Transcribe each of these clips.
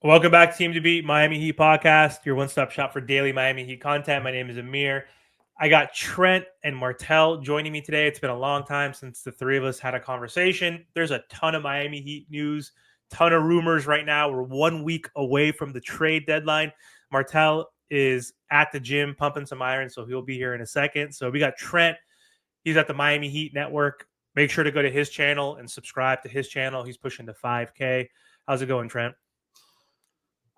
Welcome back to Team to Beat Miami Heat podcast, your one-stop shop for daily Miami Heat content. My name is Amir. I got Trent and Martel joining me today. It's been a long time since the three of us had a conversation. There's a ton of Miami Heat news, ton of rumors right now. We're 1 week away from the trade deadline. Martel is at the gym pumping some iron, so he'll be here in a second. So we got Trent. He's at the Miami Heat Network. Make sure to go to his channel and subscribe to his channel. He's pushing to 5K. How's it going, Trent?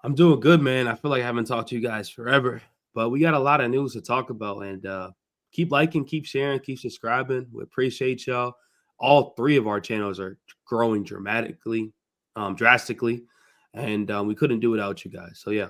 I'm doing good, man. I feel like I haven't talked to you guys forever, but we got a lot of news to talk about. And keep liking, keep sharing, keep subscribing. We appreciate y'all. All three of our channels are growing drastically, and we couldn't do without you guys. So yeah,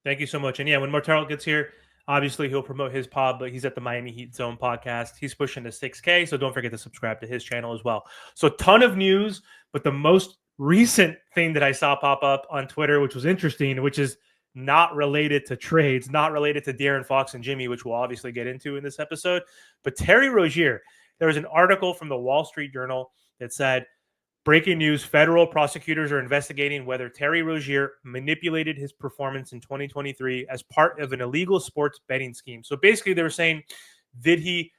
thank you so much. And yeah, when Martel gets here, obviously he'll promote his pod, but he's at the Miami Heat Zone podcast. He's pushing to 6K, so don't forget to subscribe to his channel as well. So a ton of news, but the most recent thing that I saw pop up on Twitter, which was interesting, which is not related to trades, not related to De'Aaron Fox and Jimmy, which we'll obviously get into in this episode. But Terry Rozier, there was an article from the Wall Street Journal that said, breaking news, federal prosecutors are investigating whether Terry Rozier manipulated his performance in 2023 as part of an illegal sports betting scheme. So basically they were saying, did he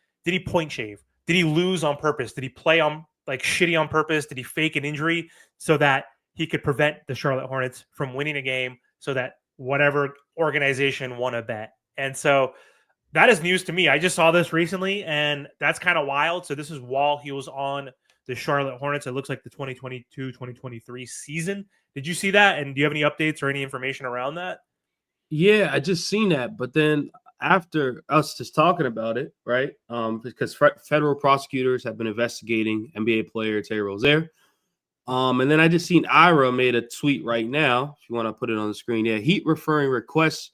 point shave? Did he lose on purpose? Did he play on like shitty on purpose? Did he fake an injury so that he could prevent the Charlotte Hornets from winning a game so that whatever organization won a bet? And so that is news to me. I just saw this recently, and that's kind of wild. So this is while he was on the Charlotte Hornets. It looks like the 2022-2023 season. Did you see that? And do you have any updates or any information around that? Yeah, I just seen that. But then after us just talking about it, right? Because federal prosecutors have been investigating NBA player Terry Rozier. And then I just seen Ira made a tweet right now. If you want to put it on the screen, yeah, Heat referring requests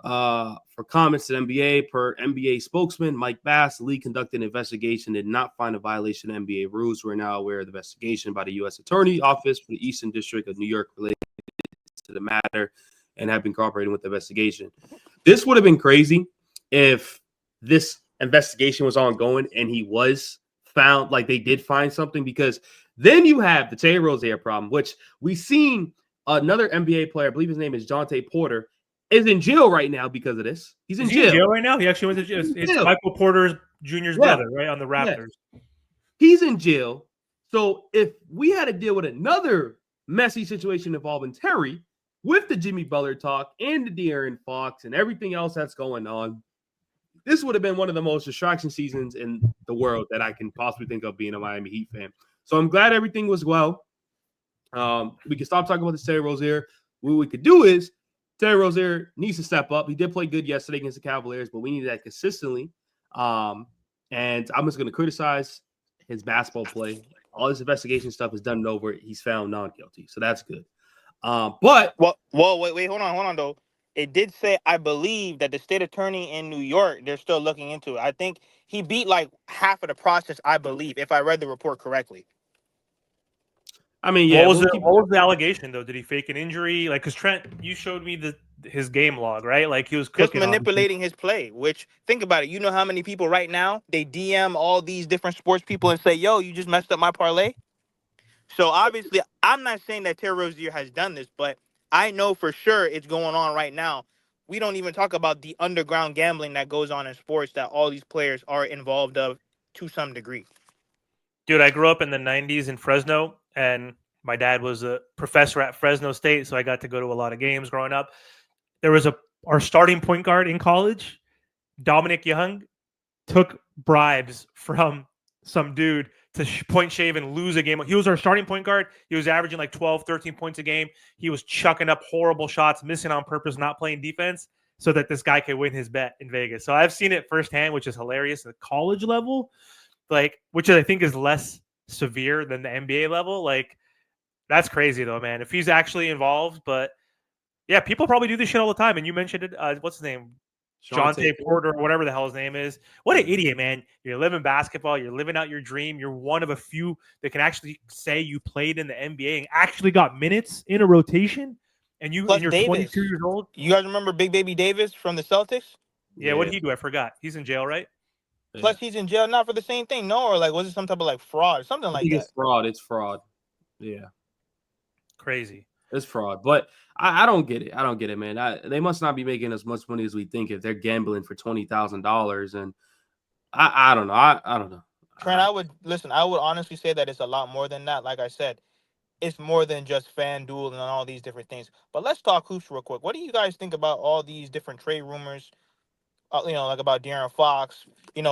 for comments to the NBA. Per NBA spokesman Mike Bass, the league conducted an investigation, did not find a violation of NBA rules. We're now aware of the investigation by the U.S. Attorney Office for the Eastern District of New York related to the matter and have been cooperating with the investigation. This would have been crazy if this investigation was ongoing and he was found, like they did find something, because then you have the Terry Rozier problem, which we've seen another NBA player, I believe his name is Jonte Porter, is in jail right now because of this. He's in jail right now. He actually went to jail. It's Michael Porter Jr.'s brother, right, on the Raptors. Yeah. He's in jail. So if we had to deal with another messy situation involving Terry with the Jimmy Butler talk and the De'Aaron Fox and everything else that's going on, this would have been one of the most distraction seasons in the world that I can possibly think of being a Miami Heat fan. So I'm glad everything was well. We can stop talking about this Terry Rozier. What we could do is Terry Rozier needs to step up. He did play good yesterday against the Cavaliers, but we need that consistently. And I'm just going to criticize his basketball play. All this investigation stuff is done and over. He's found non-guilty, so that's good. But wait, hold on, though. It did say, I believe, that the state attorney in New York, they're still looking into it. I think he beat like half of the process, I believe, if I read the report correctly. I mean, yeah. What was the allegation, though? Did he fake an injury? Like, because Trent, you showed me his game log, right? Like, he was cooking, just manipulating his play, which, think about it. You know how many people right now, they DM all these different sports people and say, yo, you just messed up my parlay? So, obviously, I'm not saying that Terry Rozier has done this, but I know for sure it's going on right now. We don't even talk about the underground gambling that goes on in sports that all these players are involved of to some degree. Dude, I grew up in the 90s in Fresno, and my dad was a professor at Fresno State, so I got to go to a lot of games growing up. There was our starting point guard in college, Dominic Young, took bribes from some dude to point shave and lose a game. He was our starting point guard. He was averaging like 12, 13 points a game. He was chucking up horrible shots, missing on purpose, not playing defense, so that this guy could win his bet in Vegas. So I've seen it firsthand, which is hilarious at the college level, like, which I think is less severe than the NBA level. Like, that's crazy though, man. If he's actually involved, but yeah, people probably do this shit all the time. And you mentioned it. What's his name? Jonte Porter, or whatever the hell his name is. What an idiot, man. You're living basketball. You're living out your dream. You're one of a few that can actually say you played in the NBA and actually got minutes in a rotation. And you're Davis. 22 years old. You guys remember Big Baby Davis from the Celtics? Yeah, what did he do? I forgot. He's in jail, right? Plus, he's in jail not for the same thing, no? Or like, was it some type of like fraud or something like that? It's fraud. It's fraud. Yeah. Crazy. It's fraud. But I don't get it. I don't get it, man. They must not be making as much money as we think if they're gambling for $20,000. And I don't know. I don't know. Trent, I would listen. I would honestly say that it's a lot more than that. Like I said, it's more than just FanDuel and all these different things. But let's talk hoops real quick. What do you guys think about all these different trade rumors? Like about De'Aaron Fox.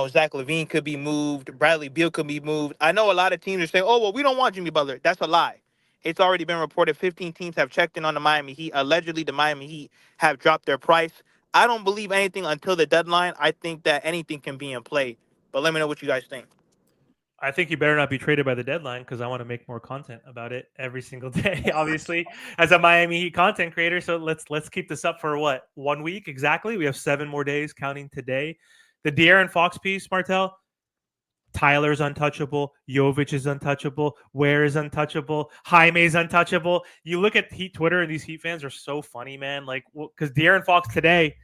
Zach LaVine could be moved. Bradley Beal could be moved. I know a lot of teams are saying, "Oh, well, we don't want Jimmy Butler." That's a lie. It's already been reported 15 teams have checked in on the Miami Heat. Allegedly, the Miami Heat have dropped their price. I don't believe anything until the deadline. I think that anything can be in play. But let me know what you guys think. I think you better not be traded by the deadline because I want to make more content about it every single day. Obviously, as a Miami Heat content creator, so let's keep this up for what 1 week exactly. We have 7 more days counting today. The De'Aaron Fox piece, Martel. Tyler's untouchable. Jovic is untouchable. Ware is untouchable. Jaime's untouchable. You look at Heat Twitter, and these Heat fans are so funny, man. Like, because De'Aaron Fox today,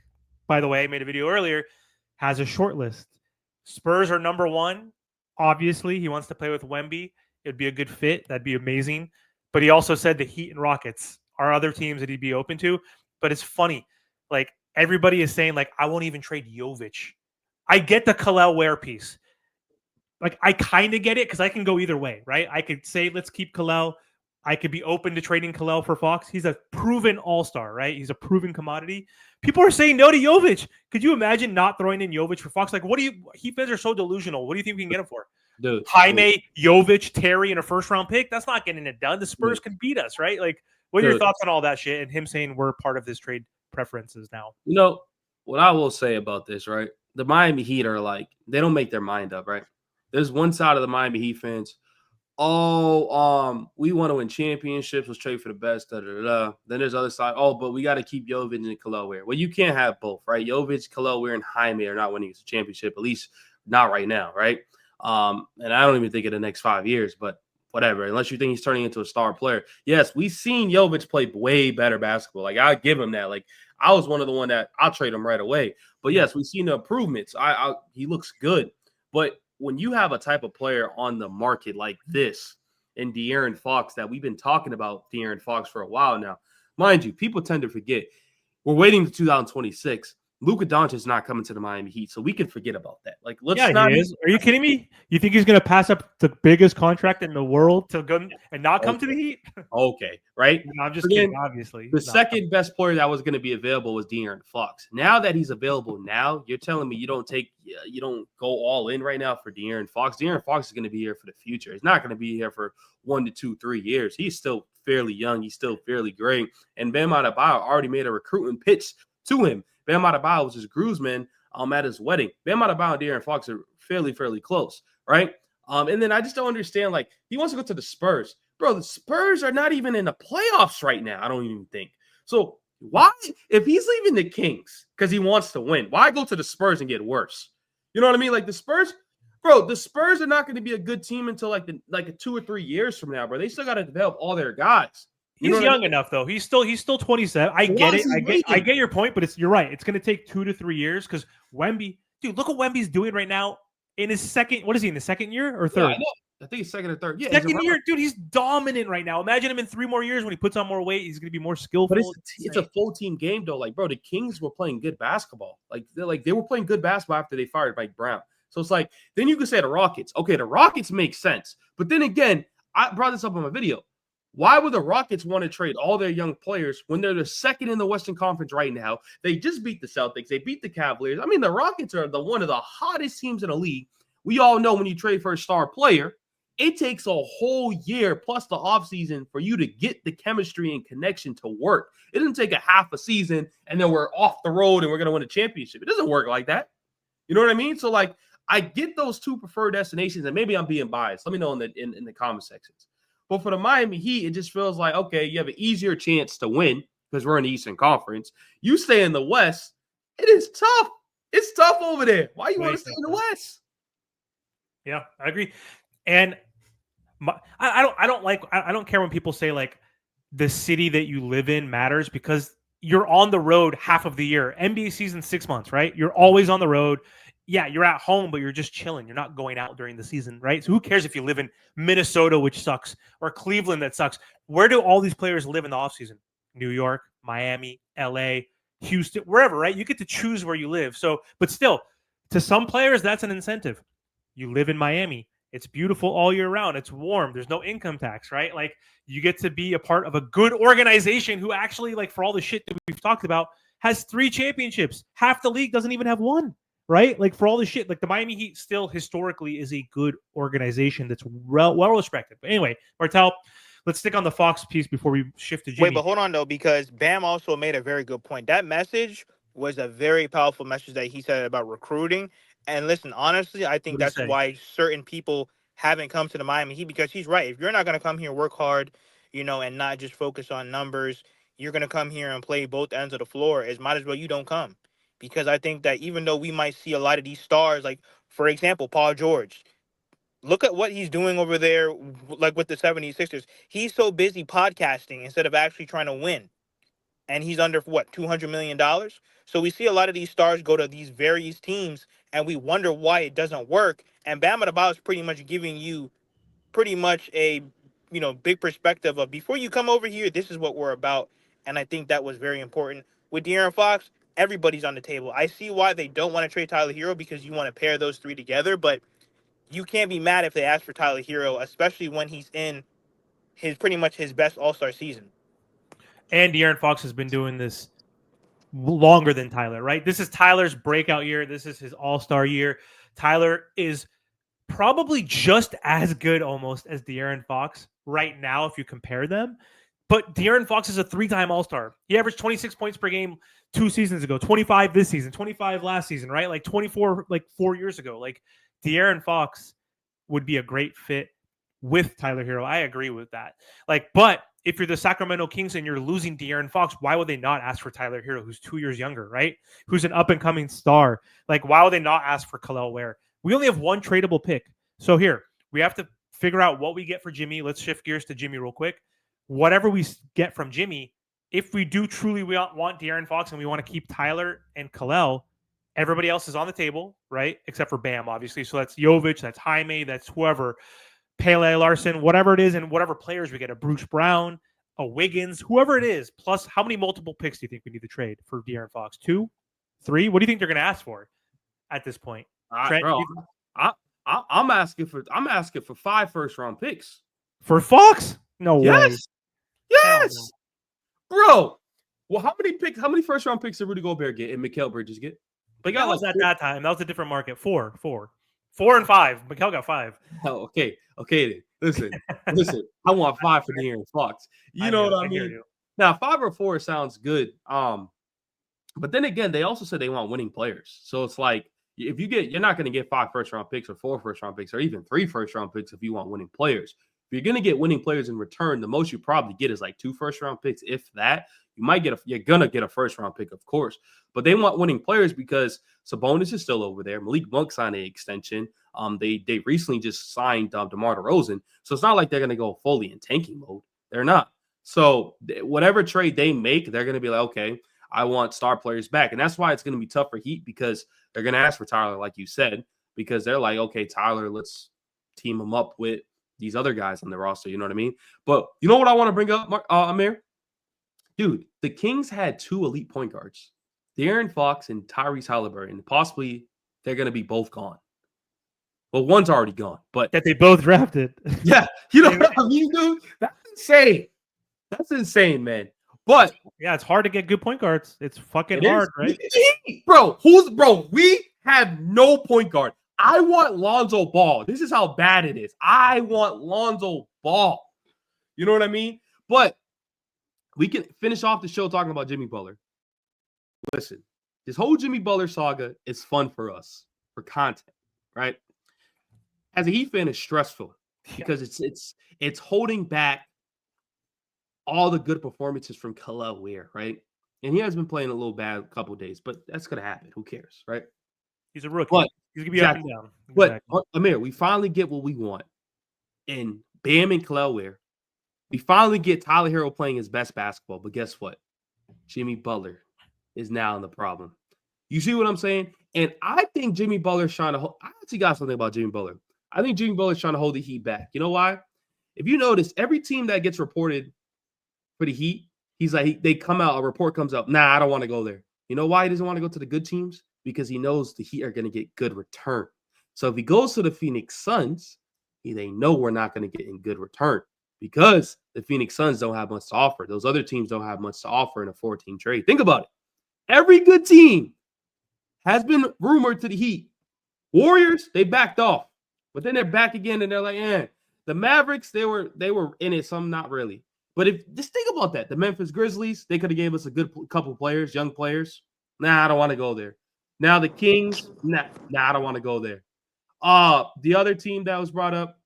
by the way, I made a video earlier, has a short list. Spurs are number 1. Obviously, he wants to play with Wemby. It'd be a good fit. That'd be amazing. But he also said the Heat and Rockets are other teams that he'd be open to. But it's funny. Like, everybody is saying, like, I won't even trade Jovic. I get the Kalel Ware piece. Like, I kind of get it because I can go either way, right? I could say, let's keep Kalel. I could be open to trading Kalel for Fox. He's a proven all-star, right? He's a proven commodity. People are saying no to Jovic. Could you imagine not throwing in Jovic for Fox? Like, Heat fans are so delusional. What do you think we can get him for? Dude, Jaime, Jovic, Terry, and a first-round pick? That's not getting it done. The Spurs can beat us, right? Like, what are your thoughts on all that shit and him saying we're part of this trade preferences now? What I will say about this, right? The Miami Heat are like, they don't make their mind up, right? There's one side of the Miami Heat fans. We want to win championships. Let's trade for the best. Da, da, da, da. Then there's the other side. But we got to keep Jovic and Kalel Ware. Well, you can't have both, right? Jovic, Kalel Ware, and Jaime are not winning a championship, at least not right now, right? And I don't even think in the next 5 years, but whatever. Unless you think he's turning into a star player. Yes, we've seen Jovic play way better basketball. Like, I'll give him that. Like, I was one of the one that I'll trade him right away. But yes, we've seen the improvements. He looks good, but when you have a type of player on the market like this in De'Aaron Fox that we've been talking about De'Aaron Fox for a while now, mind you, people tend to forget we're waiting to 2026. Luka Doncic is not coming to the Miami Heat, so we can forget about that. Like, let's not. He is. Are you kidding me? You think he's going to pass up the biggest contract in the world to go and not come to the Heat? Okay, right? No, I'm just kidding. Obviously, the second best player that was going to be available was De'Aaron Fox. Now that he's available, you're telling me you don't go all in right now for De'Aaron Fox. De'Aaron Fox is going to be here for the future. He's not going to be here for 1 to 2, 3 years. He's still fairly young. He's still fairly great. And Bam Adebayo already made a recruiting pitch to him. Bam Adebayo was his groomsman at his wedding. Bam Adebayo and De'Aaron Fox are fairly close, right? And then I just don't understand, like, he wants to go to the Spurs. Bro, the Spurs are not even in the playoffs right now, I don't even think. So why, if he's leaving the Kings because he wants to win, why go to the Spurs and get worse? You know what I mean? Like, the Spurs are not going to be a good team until like 2 or 3 years from now, bro. They still got to develop all their guys. He's young enough, though. He's still 27. I get it. I get your point, but you're right. It's going to take 2 to 3 years because Wemby, dude, look what Wemby's doing right now in his second. What is he in the second year or third? Yeah, I think he's second or third. Yeah, second year, dude. He's dominant right now. Imagine him in 3 more years when he puts on more weight. He's going to be more skillful. But it's a full team game, though. Like, bro, the Kings were playing good basketball. They were playing good basketball after they fired Mike Brown. So it's like, then you could say the Rockets. Okay, the Rockets make sense. But then again, I brought this up in my video. Why would the Rockets want to trade all their young players when they're the second in the Western Conference right now? They just beat the Celtics. They beat the Cavaliers. I mean, the Rockets are one of the hottest teams in the league. We all know when you trade for a star player, it takes a whole year plus the offseason for you to get the chemistry and connection to work. It doesn't take a half a season and then we're off the road and we're going to win a championship. It doesn't work like that. You know what I mean? So, like, I get those 2 preferred destinations, and maybe I'm being biased. Let me know in the comment sections. But for the Miami Heat, it just feels like, okay, you have an easier chance to win because we're in the Eastern Conference. You stay in the West, it is tough. It's tough over there. Why you want to stay in the West? Yeah, I agree. And I don't care when people say, like, the city that you live in matters because you're on the road half of the year. NBA season 6 months, right? You're always on the road. yeah, you're at home, but you're just chilling. You're not going out during the season, right? So who cares if you live in Minnesota, which sucks, or Cleveland, that sucks? Where do all these players live in the offseason? New York, Miami, LA, Houston, wherever, right? You get to choose where you live. So, but still, to some players, that's an incentive. You live in Miami. It's beautiful all year round. It's warm. There's no income tax, right? Like you get to be a part of a good organization who actually, like for all the shit that we've talked about, has 3 championships. Half the league doesn't even have one, right? Like for all the shit, like the Miami Heat still historically is a good organization that's well respected. But anyway, Martel, let's stick on the Fox piece before we shift to Jimmy. Wait, but hold on though, because Bam also made a very good point. That message was a very powerful message that he said about recruiting. And listen, honestly, I think that's why certain people haven't come to the Miami Heat, because he's right. If you're not going to come here, work hard, and not just focus on numbers, you're going to come here and play both ends of the floor. It might as well you don't come. Because I think that even though we might see a lot of these stars, like, for example, Paul George, look at what he's doing over there, like with the 76ers. He's so busy podcasting instead of actually trying to win. And he's under, what, $200 million? So we see a lot of these stars go to these various teams, and we wonder why it doesn't work. And Bam Adebayo is pretty much giving you pretty much a, big perspective of, before you come over here, this is what we're about. And I think that was very important. With De'Aaron Fox, everybody's on the table. I see why they don't want to trade Tyler Hero, because you want to pair those three together, but you can't be mad if they ask for Tyler Hero, especially when he's in pretty much his best All-Star season. And De'Aaron Fox has been doing this longer than Tyler, right? This is Tyler's breakout year. This is his all-star year. Tyler is probably just as good almost as De'Aaron Fox right now if you compare them. But De'Aaron Fox is a 3-time all-star. He averaged 26 points per game 2 seasons ago, 25 this season, 25 last season, right? Like 24 like 4 years ago. Like De'Aaron Fox would be a great fit with Tyler Hero. I agree with that. But if you're the Sacramento Kings and you're losing De'Aaron Fox, why would they not ask for Tyler Hero, who's 2 years younger, right? Who's an up-and-coming star? Like, why would they not ask for Kel'el Ware? We only have one tradable pick. So here, we have to figure out what we get for Jimmy. Let's shift gears to Jimmy real quick. Whatever we get from Jimmy, if we do truly want De'Aaron Fox and we want to keep Tyler and Kel'el, everybody else is on the table, right? Except for Bam, obviously. So that's Jovic, that's Jaime, that's whoever. Pele Larson, whatever it is, and whatever players we get, a Bruce Brown, a Wiggins, whoever it is, plus how many multiple picks do you think we need to trade for De'Aaron Fox? 2? 3? What do you think they're going to ask for at this point? Trent, bro, I'm asking for 5 first-round picks. For Fox? No way. Yes. Bro. Well, how many first-round picks did Rudy Gobert get and Mikal Bridges get? But that was at that time. That was a different market. 4 and 5. Mikal got 5. Oh, okay. Listen. I want 5 for De'Aaron Fox. You know what I mean? Now, 5 or 4 sounds good. But then again, they also said they want winning players. So it's like, if you're not going to get 5 first-round picks or 4 first-round picks or even 3 first-round picks if you want winning players. If you're going to get winning players in return, the most you probably get is like 2 first-round picks, if that. You're going to get a first-round pick, of course. But they want winning players because Sabonis is still over there. Malik Monk signed an extension. They recently just signed DeMar DeRozan. So it's not like they're going to go fully in tanking mode. They're not. So whatever trade they make, they're going to be like, okay, I want star players back. And that's why it's going to be tough for Heat, because they're going to ask for Tyler, like you said, because they're like, okay, Tyler, let's team him up with these other guys on the roster. You know what I mean? But you know what I want to bring up, Amir? Dude, the Kings had 2 elite point guards, De'Aaron Fox and Tyrese Halliburton. Possibly they're going to be both gone. Well, one's already gone, but that they both drafted. Yeah, you know what I mean, dude? That's insane. That's insane, man. But yeah, it's hard to get good point guards. It's fucking hard, right? Bro, we have no point guard. I want Lonzo Ball. This is how bad it is. I want Lonzo Ball. You know what I mean? But we can finish off the show talking about Jimmy Butler. Listen, this whole Jimmy Butler saga is fun for us, for content, right? As a Heat fan, it's stressful because it's holding back all the good performances from Kel'el Ware, right? And he has been playing a little bad a couple of days, but that's going to happen. Who cares, right? He's a rookie. But, he's going to be up and down. But, Amir, we finally get what we want in Bam and Kel'el Ware. We finally get Tyler Hero playing his best basketball, but guess what? Jimmy Butler is now the problem. You see what I'm saying? And I think Jimmy Butler's trying to hold. I actually got something about Jimmy Butler. I think Jimmy Butler's trying to hold the Heat back. You know why? If you notice, every team that gets reported for the Heat, he's like, they come out, a report comes out, nah, I don't want to go there. You know why he doesn't want to go to the good teams? Because he knows the Heat are going to get good return. So if he goes to the Phoenix Suns, they know we're not going to get in good return because the Phoenix Suns don't have much to offer. Those other teams don't have much to offer in a 14 trade. Think about it. Every good team has been rumored to the Heat. Warriors, they backed off. But then they're back again and they're like, The Mavericks, they were in it, some not really. But if just think about that. The Memphis Grizzlies, they could have gave us a good couple players, young players. Nah, I don't want to go there. Now the Kings, nah, I don't want to go there. The other team that was brought up,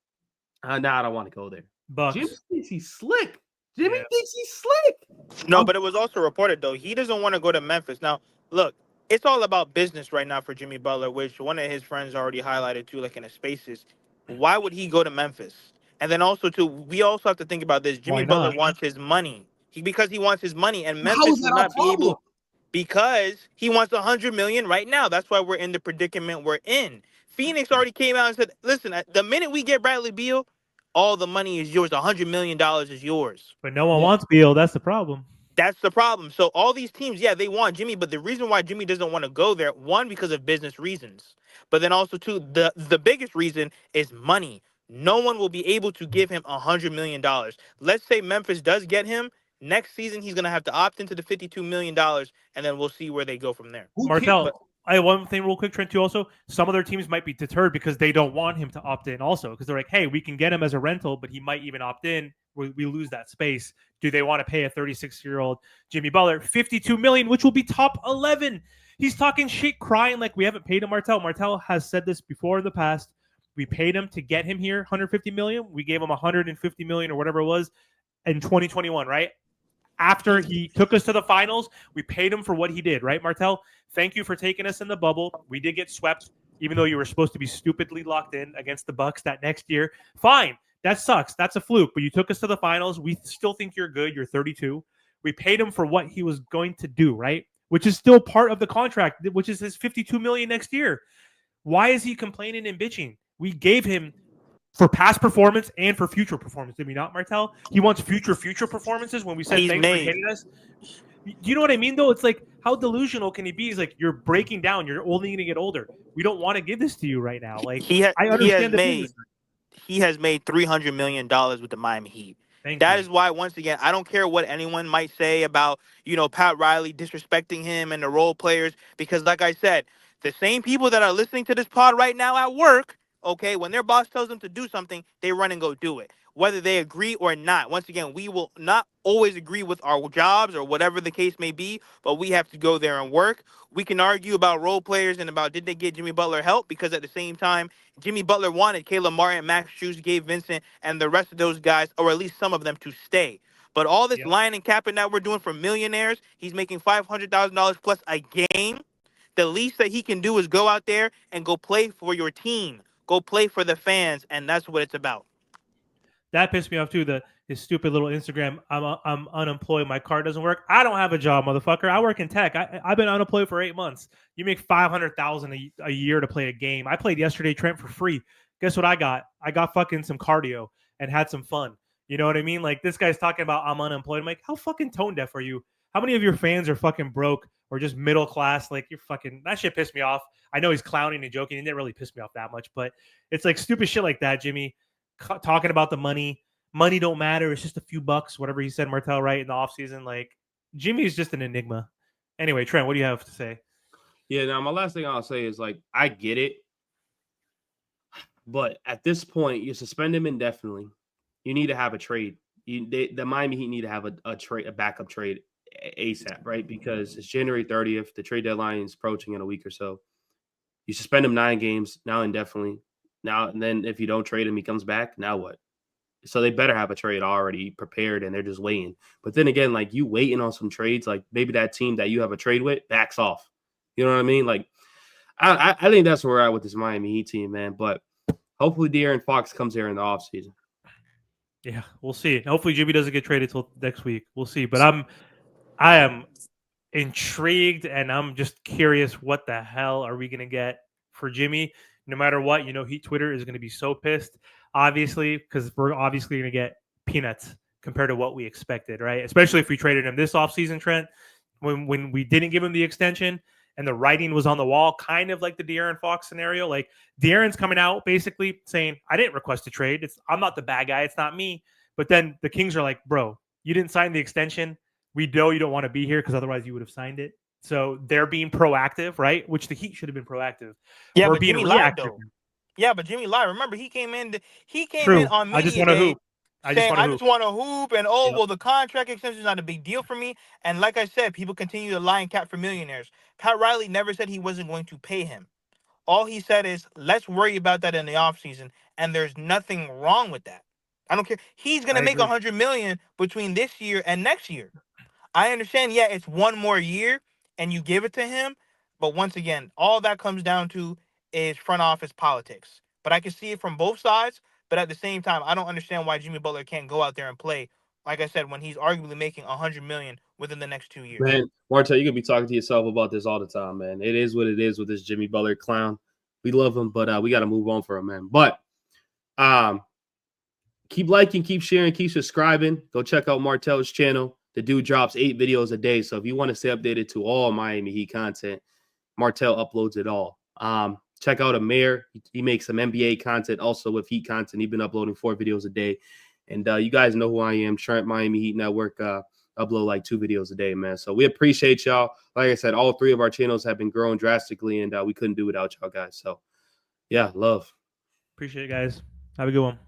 nah, I don't want to go there. Bucks. Jimmy thinks he's slick. Jimmy thinks he's slick. No, but it was also reported, though, he doesn't want to go to Memphis. Now, look, it's all about business right now for Jimmy Butler, which one of his friends already highlighted, too, like in his spaces. Why would he go to Memphis? And then also, too, we also have to think about this. Jimmy Butler wants his money. Because he wants his money, and Memphis will not be able, because he wants $100 million right now. That's why we're in the predicament we're in. Phoenix already came out and said, listen, the minute we get Bradley Beal, all the money is yours. $100 million is yours. But no one wants Beal. That's the problem. That's the problem. So all these teams, they want Jimmy, but the reason why Jimmy doesn't want to go there, one, because of business reasons, but then also, two, the biggest reason is money. No one will be able to give him $100 million. Let's say Memphis does get him. Next season, he's going to have to opt into the $52 million, and then we'll see where they go from there. Martel, I have one thing real quick, Trent, too, also. Some other teams might be deterred because they don't want him to opt in also, because they're like, hey, we can get him as a rental, but he might even opt in. We lose that space. Do they want to pay a 36-year-old Jimmy Butler $52 million, which will be top 11? He's talking shit, crying like we haven't paid him. Martel has said this before in the past. We paid him to get him here, $150 million. We gave him $150 million or whatever it was in 2021, right? After he took us to the finals, we paid him for what he did, right, Martel? Thank you for taking us in the bubble. We did get swept, even though you were supposed to be stupidly locked in against the Bucks that next year. Fine. That sucks. That's a fluke. But you took us to the finals. We still think you're good. You're 32. We paid him for what he was going to do, right? Which is still part of the contract, which is his $52 million next year. Why is he complaining and bitching? We gave him for past performance and for future performance. Did we not, Martel? He wants future performances when we said thanks for hitting us. Do you know what I mean, though? It's like, how delusional can he be? He's like, you're breaking down. You're only going to get older. We don't want to give this to you right now. Like, I understand he has made $300 million with the Miami Heat. That is why, once again, I don't care what anyone might say about, Pat Riley disrespecting him and the role players, because like I said, the same people that are listening to this pod right now at work, okay, when their boss tells them to do something, they run and go do it, whether they agree or not. Once again, we will not always agree with our jobs or whatever the case may be, but we have to go there and work. We can argue about role players and about did they get Jimmy Butler help, because at the same time, Jimmy Butler wanted Caleb Martin, Max Strus, Gabe Vincent, and the rest of those guys, or at least some of them, to stay. But all this lying and capping that we're doing for millionaires, he's making $500,000 plus a game. The least that he can do is go out there and go play for your team. Go play for the fans, and that's what it's about. That pissed me off too. His stupid little Instagram. I'm unemployed. My card doesn't work. I don't have a job, motherfucker. I work in tech. I've been unemployed for 8 months. You make $500,000 a year to play a game. I played yesterday, Trent, for free. Guess what I got? I got fucking some cardio and had some fun. You know what I mean? Like, this guy's talking about I'm unemployed. I'm like, how fucking tone deaf are you? How many of your fans are fucking broke or just middle class? Like, you're fucking, that shit pissed me off. I know he's clowning and joking. It didn't really piss me off that much, but it's like stupid shit like that, Jimmy. Talking about the money. Money don't matter. It's just a few bucks, whatever he said, Martel, right, in the offseason. Like, Jimmy is just an enigma. Anyway, Trent, what do you have to say? Yeah, now my last thing I'll say is, like, I get it. But at this point, you suspend him indefinitely. You need to have a trade. The Miami Heat need to have a backup trade ASAP, right? Because it's January 30th. The trade deadline is approaching in a week or so. You suspend him 9 games, now indefinitely. Now, and then if you don't trade him, he comes back. Now what? So they better have a trade already prepared, and they're just waiting. But then again, like, you waiting on some trades, like maybe that team that you have a trade with backs off. You know what I mean? Like, I think that's where we're at with this Miami Heat team, man. But hopefully De'Aaron Fox comes here in the offseason. Yeah, we'll see. Hopefully Jimmy doesn't get traded till next week. We'll see. But I am intrigued, and I'm just curious what the hell are we going to get for Jimmy. No matter what, Heat Twitter is going to be so pissed, obviously, because we're obviously going to get peanuts compared to what we expected, right? Especially if we traded him this offseason, Trent, when we didn't give him the extension and the writing was on the wall, kind of like the De'Aaron Fox scenario. Like De'Aaron's coming out basically saying, I didn't request a trade. I'm not the bad guy. It's not me. But then the Kings are like, bro, you didn't sign the extension. We know you don't want to be here because otherwise you would have signed it. So they're being proactive, right? Which the Heat should have been proactive. Yeah, We're but being Jimmy lied reactive. though. Yeah, but Jimmy lied. Remember, he came in True. on I just media want to day hoop. I saying, just want I to hoop. just want to hoop, and Yep. well, the contract extension is not a big deal for me. And like I said, people continue to lie and cap for millionaires. Pat Riley never said he wasn't going to pay him. All he said is, let's worry about that in the offseason, and there's nothing wrong with that. I don't care. He's going I to make agree. $100 million between this year and next year. I understand, yeah, it's one more year and you give it to him. But once again, all that comes down to is front office politics. But I can see it from both sides. But at the same time, I don't understand why Jimmy Butler can't go out there and play, like I said, when he's arguably making $100 million within the next 2 years. Man, Martel, you're gonna be talking to yourself about this all the time, man. It is what it is with this Jimmy Butler clown. We love him, but we got to move on for him, man. But keep liking, keep sharing, keep subscribing. Go check out Martel's channel. The dude drops 8 videos a day. So if you want to stay updated to all Miami Heat content, Martel uploads it all. Check out Amir. He makes some NBA content also with Heat content. He's been uploading 4 videos a day. And you guys know who I am, Trent, Miami Heat Network. Upload like 2 videos a day, man. So we appreciate y'all. Like I said, all 3 of our channels have been growing drastically, and we couldn't do without y'all guys. So, yeah, love. Appreciate it, guys. Have a good one.